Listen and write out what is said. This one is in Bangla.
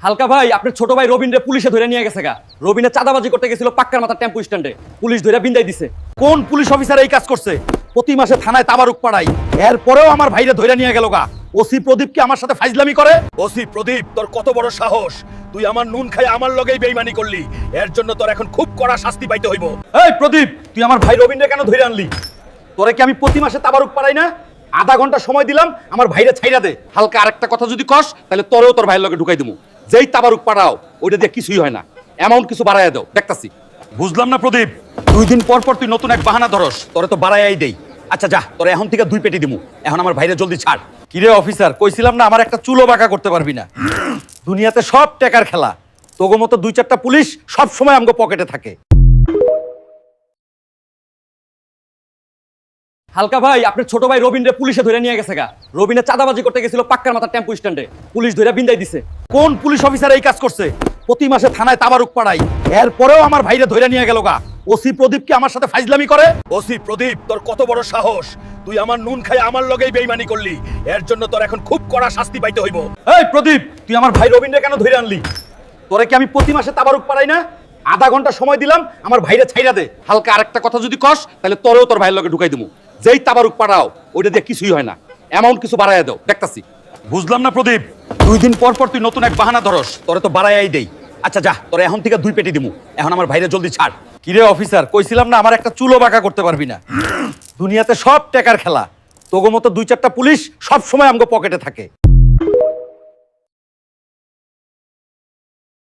হালকা ভাই, আপনার ছোট ভাই রবিনরে পুলিশে ধরে নিয়ে গেছে গা। রবিনে চাঁদাবাজি করতে গেছিল পাক্কার মাথা টেম্পু স্ট্যান্ডে, পুলিশ ধরে বিন্দাই দিছে। কোন পুলিশ অফিসার এই কাজ করছে? প্রতি মাসে থানায় তাবারুক পাড়াই, এরপরেও আমার ভাইরে ধরে নিয়ে গেল গা। ওসি প্রদীপ কি আমার সাথে ফাইজলামি করে? ওসি প্রদীপ, তোর কত বড় সাহস! তুই আমার নুন খাই আমার লগেই বেইমানি করলি। এর জন্য তোর এখন খুব কড়া শাস্তি পাইতে হইব। এই প্রদীপ, তুই আমার ভাই রবিনরে কেন ধরে আনলি? তোরে কি আমি প্রতি মাসে তাবারুক পাড়াই না? আধা ঘন্টা সময় দিলাম, আমার ভাইরে ছাইরা দে। হালকা আরেকটা কথা যদি কস, তাহলে তোরেও তোর ভাইয়ের লগে ঢুকাই দিমু। যেই তাবারুক পাড়াও, ওইটা দিয়ে কিছুই হয় না। অ্যামাউন্ট কিছু বাড়াইয়া দাও, দেখতাছি। বুঝলাম না প্রদীপ, 2 দিন পর পর তুই নতুন এক বাহানা ধরস। তোরে তো বাড়াইয়াই দেই। আচ্ছা যা, তোরে এখন থেকে 2 পেটি দিমু। এখন আমার ভাইরে জলদি ছাড়। কিরে অফিসার, কইছিলাম না আমার একটা চুলো বাঁকা করতে পারবি না। দুনিয়াতে সব টাকার খেলা। তোগো মতো 2-4টা পুলিশ সব সময় আমগো পকেটে থাকে। হালকা ভাই, আপনার ছোট ভাই রবিনরে পুলিশে ধরে নিয়ে গেছে গা। রবিনে চাঁদাবাজি করতে গেছিল পাক্কার মাথা টেম্পু স্ট্যান্ডে, পুলিশ ধরে বিন্দাই দিছে। কোন পুলিশ অফিসার এই কাজ করছে? প্রতি মাসে থানায় তাবারুক পাড়াই, এরপরেও আমার ভাইরে ধরে নিয়ে গেল গা। ওসি প্রদীপ কি আমার সাথে ফাইজলামি করে? ওসি প্রদীপ, তোর কত বড় সাহস! তুই আমার নুন খাই আমার লগেই বেইমানি করলি। এর জন্য তোর এখন খুব কড়া শাস্তি পাইতে হইব। এই প্রদীপ, তুই আমার ভাই রবিনরে কেন ধরে আনলি? তোরে কি আমি প্রতি মাসে তাবারুক পাড়াই না? আধা ঘন্টা সময় দিলাম, আমার ভাইরে ছাইরা দে। হালকা আরেকটা কথা যদি কস, তাহলে তোরেও তোর ভাইয়ের লগে ঢুকাই দিমু। যেই তাবারুক পাড়াও, ওইটা দিয়ে কিছুই হয় না। অ্যামাউন্ট কিছু বাড়াইয়া দাও, দেখতাছি। বুঝলাম না প্রদীপ, 2 দিন পর পর তুই নতুন এক বাহানা ধরস। তোরে তো বাড়াইয়াই দেই। আচ্ছা যা, তোরে এখন থেকে 2 পেটি দিমু। এখন আমার ভাইরে জলদি ছাড়। কিরে অফিসার, কইছিলাম না আমার একটা চুলো বাঁকা করতে পারবি না। দুনিয়াতে সব টাকার খেলা। তোগো মতো 2-4টা পুলিশ সব সময় আমগো পকেটে থাকে।